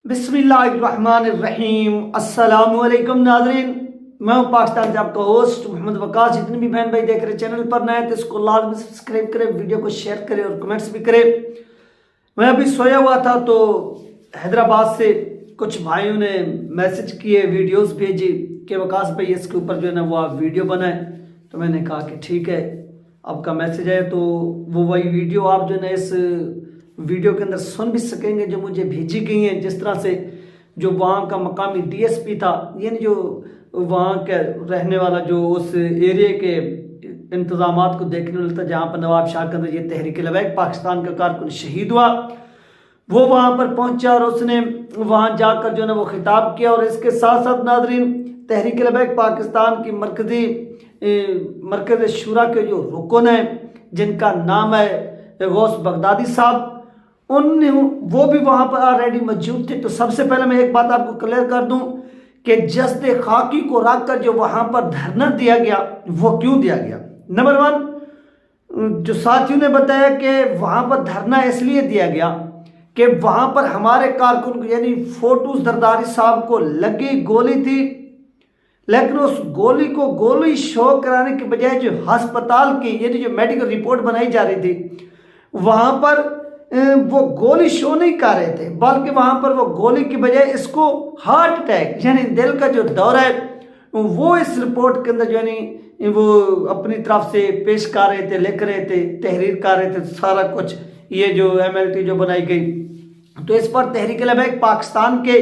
बिस्मिल्लाहिर्रहमानिर्रहीम। अस्सलामुअलैकुम नाज़रीन, मैं हूँ पाकिस्तान से आपका होस्ट मोहम्मद वकास। जितने भी बहन भाई देख रहे चैनल पर नए तो इसको लाजमी सब्सक्राइब करें, वीडियो को शेयर करें और कमेंट्स भी करें। मैं अभी सोया हुआ था तो हैदराबाद से कुछ भाइयों ने मैसेज किए, वीडियोस भेजी कि वकास भाई इसके ऊपर जो है ना वो आप वीडियो बनाएं। तो मैंने कहा कि ठीक है, आपका मैसेज है तो वो वही वीडियो आप जो है ना इस वीडियो के अंदर सुन भी सकेंगे जो मुझे भेजी गई हैं। जिस तरह से जो वहाँ का मकामी डीएसपी था, यानी जो वहाँ के रहने वाला जो उस एरिया के इंतजामात को देखने वाला था जहाँ पर नवाब शाह के अंदर ये तहरीक लबैक पाकिस्तान का कारकुन शहीद हुआ, वो वहाँ पर पहुँचा और उसने वहाँ जाकर जो है ना वो खिताब किया। और इसके साथ साथ नाजरीन, तहरीक लबैक पाकिस्तान की मरकज़ शुरा के जो रुकन हैं जिनका नाम है गौस बगदादी साहब, उन वो भी वहाँ पर ऑलरेडी मौजूद थे। तो सबसे पहले मैं एक बात आपको क्लियर कर दूं कि जस्द खाकी को रखकर जो वहाँ पर धरना दिया गया वो क्यों दिया गया। नंबर वन, जो साथियों ने बताया कि वहाँ पर धरना इसलिए दिया गया कि वहाँ पर हमारे कारकुन यानी फोटूस दरदारी साहब को लगी गोली थी, लेकिन उस गोली को गोली शो कराने के बजाय जो अस्पताल की यानी जो मेडिकल रिपोर्ट बनाई जा रही थी वहाँ पर वो गोली शो नहीं कर रहे थे, बल्कि वहाँ पर वो गोली की बजाय इसको हार्ट अटैक यानी दिल का जो दौरा है वो इस रिपोर्ट के अंदर जो है वो अपनी तरफ से पेश कर रहे थे, लिख रहे थे, तहरीर कर रहे थे सारा कुछ। ये जो MLT जो बनाई गई तो इस पर तहरीक लबैक पाकिस्तान के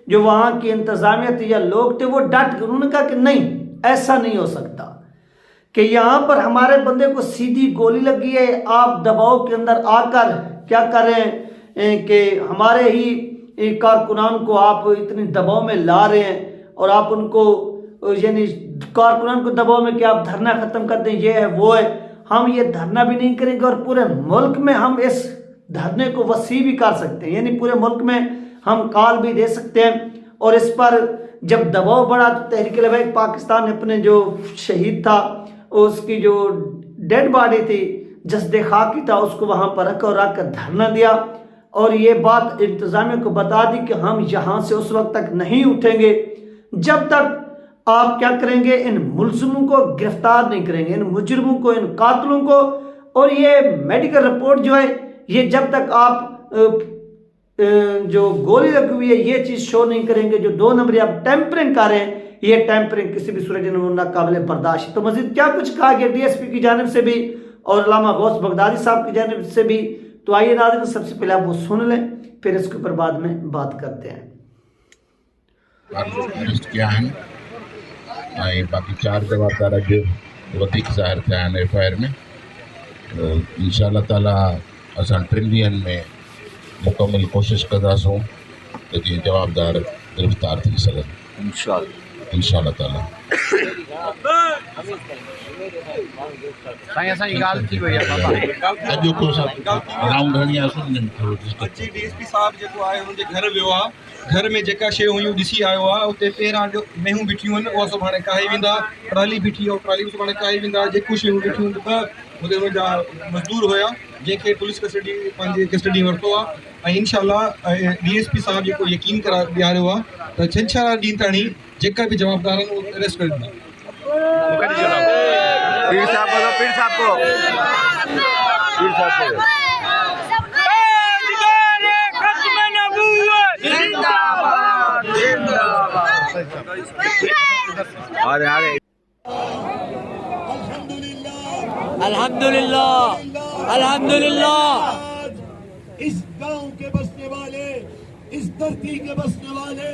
जो वहाँ की इंतजामिया थी या लोग थे वो डट, उन्होंने कहा कि नहीं, ऐसा नहीं हो सकता कि यहाँ पर हमारे बंदे को सीधी गोली लगी है, आप दबाव के अंदर आकर क्या कर रहे हैं कि हमारे ही कारकुनान को आप इतनी दबाव में ला रहे हैं और आप उनको यानी कारकुनान को दबाव में कि आप धरना ख़त्म कर दें, ये है वो है। हम ये धरना भी नहीं करेंगे और पूरे मुल्क में हम इस धरने को वसी भी कर सकते हैं, यानी पूरे मुल्क में हम कॉल भी दे सकते हैं। और इस पर जब दबाव बढ़ा तो तहरीक लबैक पाकिस्तान ने अपने जो शहीद था उसकी जो डेड बॉडी थी जस्दे खाकी था उसको वहाँ पर रख कर धरना दिया और ये बात इंतजामिया को बता दी कि हम यहाँ से उस वक्त तक नहीं उठेंगे जब तक आप क्या करेंगे, इन मुलजिमों को गिरफ्तार नहीं करेंगे, इन मुजरिमों को, इन कातलों को। और ये मेडिकल रिपोर्ट जो है ये जब तक आप जो गोली लगी हुई है ये चीज़ शो नहीं करेंगे, जो 2 नंबर आप टेम्परिंग कर रहे हैं, ये टेम्परिंग किसी भी सूरज में नाकाबिल बर्दाश्त। तो मजीद क्या कुछ कहा गया DSP की जानिब से भी और अल्लामा गौस बगदादी साहब की जानिब से भी, तो आइए नाज़रीन सबसे पहले आप वो सुन लें, फिर इसके ऊपर बाद में बात करते हैं। अरेस्ट किया है बाकी 4 जवाबदार अॼु वधीक ज़ाहिर थिया आहिनि FIR में। इंशाअल्लाह ताला असां 3 ॾींहंनि में मुकमिल कोशिश कंदासूं त जीअं जवाबदार गिरफ़्तार थी सघनि इंशाअल्लाह ताला। अॼु को राउंड हणी आहे DSP साहब जेको आहे हुनजे घर वियो आहे, घर में जेका शयूं हुयूं ॾिसी आयो आहे, उते पहिरां जो मेहूं बीठियूं आहिनि उहा सुभाणे काहे वेंदा, ट्राली बीठी आहे ट्राली सुभाणे काहे वेंदा, जेको शयूं बीठियूं ॿ जा मज़दूर हुया जंहिंखे पुलिस कस्टडी पंहिंजे कस्टडी वरितो आहे। ऐं इंशाअल्लाह DSP साहब जेको यकीन करा ॾियारियो आहे त 6 ॾींहं ताईं जेका बि जवाबदार आहिनि उहे अरेस्ट करे ॾींदा। अल्हम्दुलिल्लाह अल्हम्दुलिल्लाह। इस गांव के बसने वाले, इस धरती के बसने वाले,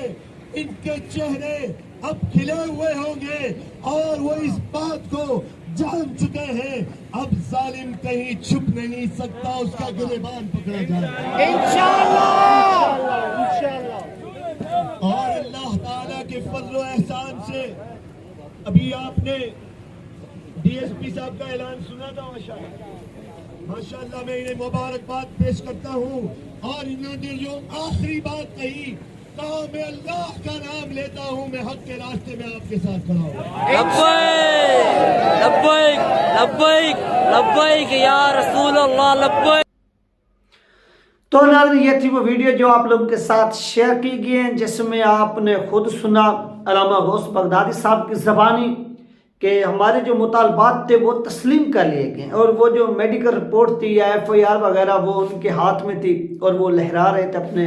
इनके चेहरे अब खिले हुए होंगे और वो इस बात को जान चुके हैं अब जालिम कहीं छुप नहीं सकता, उसका गिरबान पकड़ा जाएगा इंशाअल्लाह। और अल्लाह ताला के फजल व एहसान से अभी आपने DSP साहब का ऐलान सुना था, माशाअल्लाह मैं इन्हें मुबारकबाद पेश करता हूँ। और इन्होंने जो आखिरी बात कही, कहा मैं अल्लाह का नाम लेता हूँ, मैं हक के रास्ते में आपके साथ खड़ा हूँ। लब्बैक लब्बैक लब्बैक या रसूल अल्लाह लब्बैक। तो नाज़रीन ये थी वो वीडियो जो आप लोगों के साथ शेयर की गई है, जिसमें आपने खुद सुना अल्लामा गौस बगदादी साहब की ज़बानी कि हमारे जो मुतालबात थे वो तस्लीम कर लिए गए और वो जो मेडिकल रिपोर्ट थी या FIR वगैरह वो उनके हाथ में थी और वो लहरा रहे थे अपने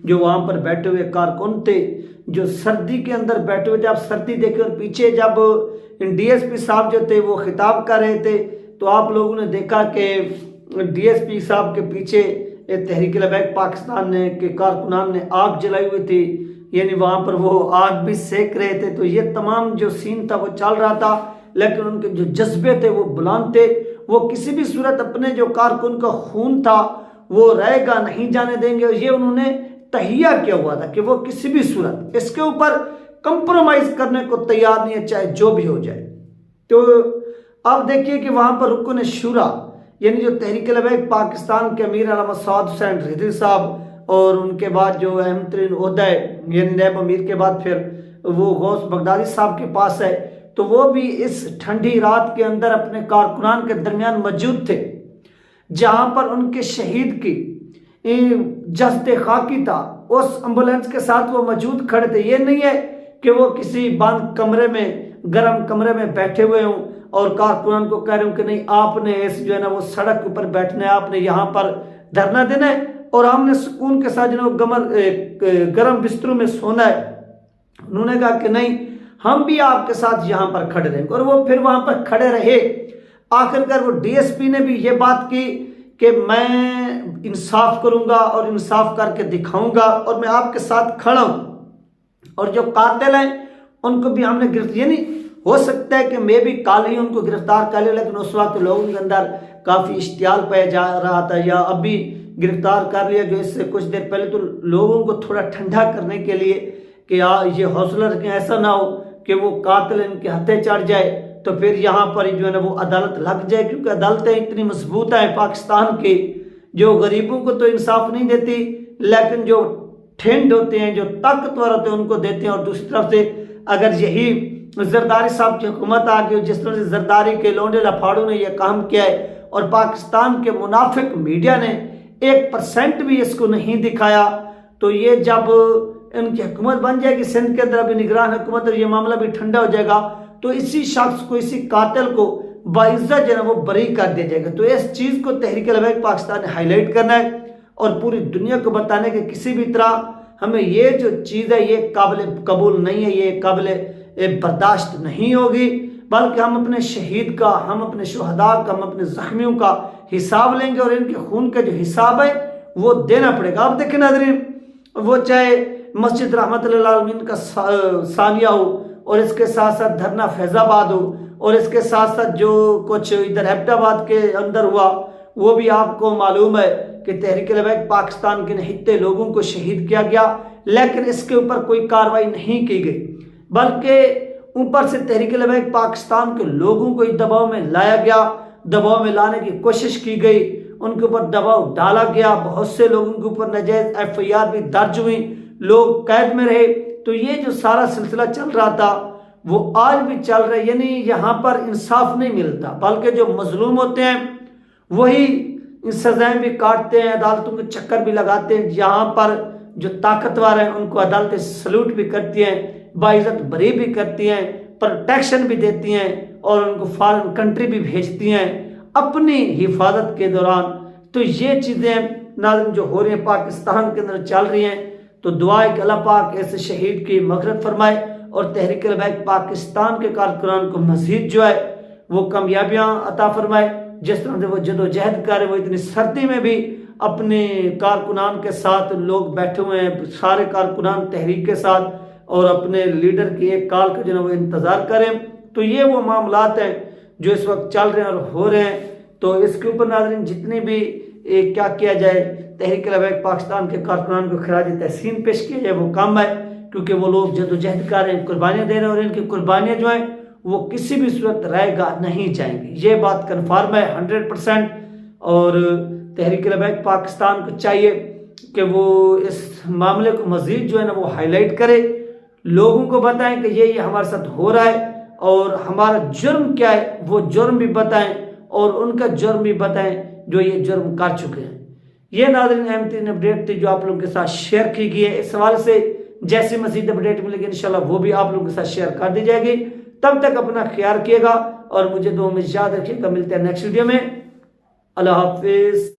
जो वहाँ पर बैठे हुए कारकुन थे जो सर्दी के अंदर बैठे हुए थे। आप सर्दी देखे और पीछे जब DSP साहब जो थे वो खिताब कर रहे थे तो आप लोगों ने देखा कि DSP साहब के पीछे तहरीक-ए-लबैक पाकिस्तान ने के कारकुनान ने आग जलाई हुई थी, यानी वहाँ पर वो आग भी सेक रहे थे। तो ये तमाम जो सीन था वो चल रहा था, लेकिन उनके जो जज्बे थे वो बुलंद थे। वो किसी भी सूरत अपने जो कारकुन का खून था वो रहेगा नहीं जाने देंगे और ये उन्होंने तहिया किया हुआ था कि वो किसी भी सूरत इसके ऊपर कंप्रोमाइज़ करने को तैयार नहीं है, चाहे जो भी हो जाए। तो अब देखिए कि वहाँ पर रुकन शुरा यानी जो तहरीक-ए-लबैक पाकिस्तान के अमीर अल्लामा सआद हुसैन रिजवी साहब और उनके बाद जो अहम तरीन ओहदा है यानी नैब अमीर के बाद फिर वो गौस बगदादी साहब के पास है, तो वो भी इस ठंडी रात के अंदर अपने कारकुनान के दरमियान मौजूद थे, जहाँ पर उनके शहीद की जस्ते खाकी था उस एम्बुलेंस के साथ वो मौजूद खड़े थे। ये नहीं है कि वो किसी बंद कमरे में गर्म कमरे में बैठे हुए हों और कारकुनान को कह रहे हूँ कि नहीं आपने इस जो है ना वो सड़क ऊपर बैठना है, आपने यहाँ पर धरना देना है और हमने सुकून के साथ जो है गर्म बिस्तरों में सोना है। उन्होंने कहा कि नहीं हम भी आपके साथ यहाँ पर खड़े रहेंगे और वो फिर वहाँ पर खड़े रहे। आखिरकार वो DSP ने भी ये बात की कि मैं इंसाफ करूँगा और इंसाफ करके दिखाऊँगा और मैं आपके साथ खड़ा हूँ और जो कातिल हैं उनको भी हमने गिरफ्तार, यानी हो सकता है कि मैं भी कल ही उनको गिरफ्तार कर लिया, लेकिन उस वक्त लोगों के अंदर काफ़ी इश्तियाल पाया जा रहा था या अभी गिरफ्तार कर लिया जो इससे कुछ देर पहले, तो लोगों को थोड़ा ठंडा करने के लिए कि ये हौसला रखें, ऐसा ना हो कि वो कातिल इनके हत्थे चढ़ जाए तो फिर यहाँ पर जो है ना वो अदालत लग जाए, क्योंकि अदालतें इतनी मजबूत हैं पाकिस्तान की जो गरीबों को तो इंसाफ नहीं देती, लेकिन जो ठेंड होते हैं जो ताकतवर होते हैं उनको देते हैं। और दूसरी तरफ से अगर यही जरदारी साहब की हुकूमत आ गई जिस तरह से जरदारी के लोंडे लफाड़ों ने यह काम किया है और पाकिस्तान के मुनाफिक मीडिया ने 1% भी इसको नहीं दिखाया, तो ये जब इनकी हुकूमत बन जाएगी सिंध के अंदर अभी निगरान हुकूमत और ये मामला भी ठंडा हो जाएगा तो इसी शख्स को इसी कातिल को बाइज्जत जो है वो बरी कर दिया जाएगा। तो इस चीज़ को तहरीक-ए-लबैक पाकिस्तान ने हाईलाइट करना है और पूरी दुनिया को बताने के किसी भी तरह हमें ये जो चीज़ है ये काबिल कबूल नहीं है, ये काबिल बर्दाश्त नहीं होगी, बल्कि हम अपने शहीद का, हम अपने शुहदा का, हम अपने ज़ख्मियों का हिसाब लेंगे और इनके खून का जो हिसाब है वो देना पड़ेगा। आप देखें नाज़रीन, वो चाहे मस्जिद रहमतुल्लिल आलमीन का सानिया हो और इसके साथ साथ धरना फैज़ाबाद हो और इसके साथ साथ जो कुछ इधर हैदराबाद के अंदर हुआ वो भी आपको मालूम है कि तहरीक-ए-लबैक पाकिस्तान के निहत्ते लोगों को शहीद किया गया, लेकिन इसके ऊपर कोई कार्रवाई नहीं की गई, बल्कि ऊपर से तहरीक-ए-लबैक पाकिस्तान के लोगों को दबाव में लाया गया, दबाव में लाने की कोशिश की गई, उनके ऊपर दबाव डाला गया, बहुत से लोगों के ऊपर नाजायज FIR भी दर्ज हुई, लोग कैद में रहे। तो ये जो सारा सिलसिला चल रहा था वो आज भी चल रहा है, यानी यहाँ पर इंसाफ नहीं मिलता, बल्कि जो मजलूम होते हैं वही सजाएं भी काटते हैं, अदालतों के चक्कर भी लगाते हैं। यहाँ पर जो ताकतवर हैं उनको अदालतें सल्यूट भी करती हैं, बाइज्जत बरी भी करती हैं, प्रोटेक्शन भी देती हैं और उनको फॉरेन कंट्री भी भेजती हैं अपनी हिफाजत के दौरान। तो ये चीज़ें नाज़रीन जो हो रही हैं पाकिस्तान के अंदर चल रही हैं, तो दुआ है कि अल्लाह पाक ऐसे शहीद की मग़फ़िरत फरमाए और तहरीक-ए-लबैक पाकिस्तान के कारकुनान को मज़ीद जो है वो कामयाबियाँ अता फरमाए। जिस तरह से वो जदोजहद कर रहे, वो इतनी सर्दी में भी अपने कारकुनान के साथ लोग बैठे हुए हैं, सारे कारकुनान तहरीक के साथ और अपने लीडर की एक कॉल का जो है वो इंतज़ार करें। तो ये वो मामलात हैं जो इस वक्त चल रहे हैं और हो रहे हैं। तो इसके ऊपर नाज़रीन जितनी भी क्या किया जाए, तहरीक-ए-लबैक पाकिस्तान के कारकुनान को खराज तहसीन पेश किया जाए वो काम है, क्योंकि वो लोग जदोजहद कर रहे हैं, कुर्बानियाँ दे रहे हैं और इनकी कुर्बानियाँ जो हैं वो किसी भी सूरत रहेगा नहीं जाएंगी। ये बात कन्फर्म है 100%। और तहरीक-ए-लबैक पाकिस्तान को चाहिए कि वो इस मामले को मज़ीद जो है ना वो हाईलाइट करे, लोगों को बताएं कि ये हमारे साथ हो रहा है और हमारा जुर्म क्या है वो जुर्म भी बताएं और उनका जुर्म भी बताएं जो ये जुर्म कर चुके हैं। ये नाज़रीन अहम तरीन अपडेट थी जो आप लोगों के साथ शेयर की गई है। इस हवाले से जैसे मज़ीद अपडेट मिलेगी इंशाल्लाह वो भी आप लोगों के साथ शेयर कर दी जाएगी। तब तक अपना ख्याल रखिएगा और मुझे दुआ में याद रखिएगा। मिलते हैं नेक्स्ट वीडियो में। अल्लाह हाफिज़।